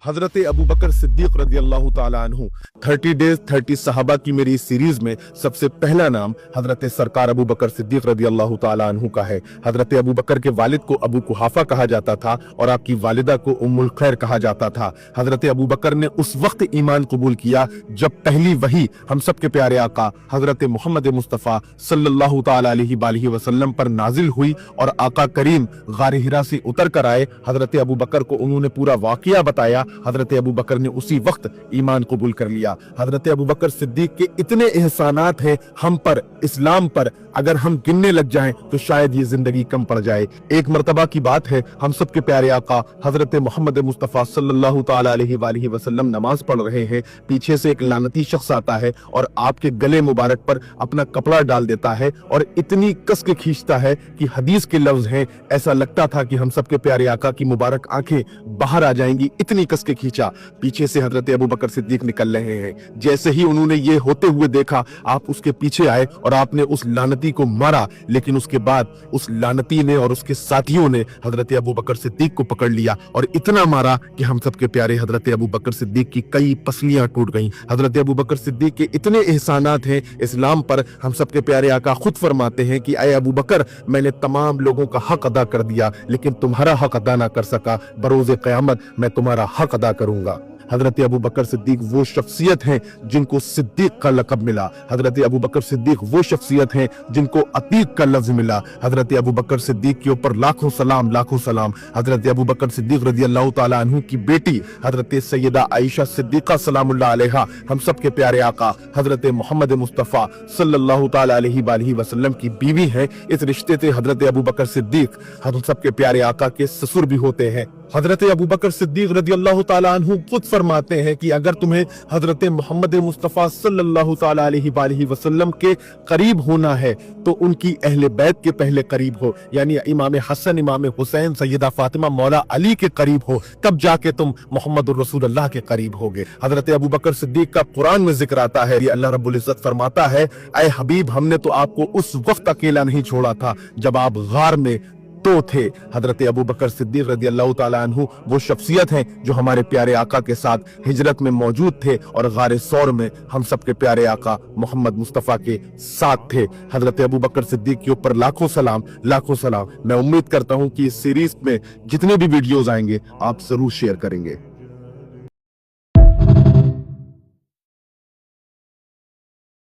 हजरत अबू बकर सिद्दीक रज़ी अल्लाह ताला अन्हु 30 डेज 30 सहाबा की मेरी इस सीरीज में सबसे पहला नाम हजरत सरकार अबू बकर सिद्दीक रज़ी अल्लाह ताला अन्हु का है। हजरत अबू बकर के वालिद को अबू कुहाफा कहा जाता था और आपकी वालिदा को उम्मुल खैर कहा जाता था। हजरत अबू बकर ने उस वक्त ईमान कबूल किया जब पहली वही हम सब के प्यारे आका हजरत मोहम्मद मुस्तफ़ा सल्लल्लाहु ताला अलैहि वसल्लम पर नाजिल हुई और आका करीम गार हिरा से उतर कर आए। हजरत अबू बकर को उन्होंने पूरा वाकया बताया। हजरत अबू बकर ने उसी वक्त ईमान कबूल कर लिया। हजरत अबू बकर सिद्दीक के इतने एहसानात हैं हम पर, इस्लाम पर, अगर हम गिनने लग जाएं तो शायद ये जिंदगी कम पड़ जाए। एक मर्तबा की बात है, हम सब के प्यारे आका हजरत मोहम्मद मुस्तफ़ा सल्लल्लाहु ताला अलैहि वसल्लम नमाज पढ़ रहे हैं। पीछे से एक लानती शख्स आता है और आपके गले मुबारक पर अपना कपड़ा डाल देता है और इतनी कस के खींचता है कि हदीस के लफ्ज हैं, ऐसा लगता था कि हम सब के प्यारे आका की मुबारक आंखें बाहर आ जाएंगी, इतनी कस के खींचा। पीछे से हजरत अबू बकर सिद्दीक निकल रहे हैं। जैसे ही उन्होंने ये होते हुए देखा, आप उसके पीछे आए और आपने उस लानती को मारा। लेकिन उसके बाद उस लानती ने और उसके साथियों ने हजरत अबू बकर सिद्दीक को पकड़ लिया और इतना मारा कि हम सबके प्यारे हजरत अबू बकर सिद्दीक की कई पसलियां टूट गईं। हजरत अबू बकर सिद्दीक के इतने एहसानात हैं इस्लाम पर, हम सबके प्यारे आका खुद फरमाते हैं कि ऐ अबू बकर, मैंने तमाम लोगों का हक अदा कर दिया लेकिन तुम्हारा हक अदा ना कर सका। बरोज़े क़यामत मैं तुम्हारा हक अदा करूंगा। हजरत अबू बकर सिद्दीक वो शख्सियत हैं जिनको सिद्दीक का लक़ब मिला। हजरत अबू बकर सिद्दीक वो शख्सियत हैं जिनको अतीक का लफ्ज मिला। हजरत अबू बकर सिद्दीक के ऊपर लाखों सलाम, लाखों सलाम। हजरत अबू बकर सिद्दीक रज़ी अल्लाह ताला अन्हु की बेटी हजरत सैयदा आयशा सिद्दीक़ा सलामुल्लाह अलैहा, हम सब के प्यारे आका हजरत मोहम्मद मुस्तफ़ा सल्लल्लाहु ताला अलैहि वसल्लम की बीवी हैं। इस रिश्ते से हजरत अबू बकर सिद्दीक हम सब के प्यारे आका के ससुर भी होते हैं। हजरत अबू बकर सिद्दीक रज़ी अल्लाह ताला अन्हु खुद फरमाते हैं कि अगर तुम्हें हजरत मोहम्मद मुस्तफ़ा सल्लल्लाहु ताला अलैहि वसल्लम के करीब होना है तो उनकी अहले बैत के पहले करीब हो, यानी इमाम हसन, इमाम हुसैन, सैयदा फातिमा, मौला अली के करीब हो, तब जाके तुम मोहम्मद रसूलुल्लाह के करीब होगे। हजरत अबू बकर सिद्दीक का कुरान में जिक्र आता है, अल्लाह रब्बुल इज्जत फरमाता है, ऐ हबीब, हमने तो आपको उस वक्त अकेला नहीं छोड़ा था जब आप गार में तो थे। हजरत अबू बकर सिद्दीक रज़ी अल्लाह ताला अन्हु वो शख्सियत हैं जो हमारे प्यारे आका के साथ हिजरत में मौजूद थे और गारे सौर में हम सब के प्यारे आका मोहम्मद मुस्तफ़ा के साथ थे। हजरत अबू बकर सिद्दीक के ऊपर लाखों सलाम, लाखों सलाम। मैं उम्मीद करता हूँ कि इस सीरीज में जितने भी वीडियोस आएंगे आप जरूर शेयर करेंगे।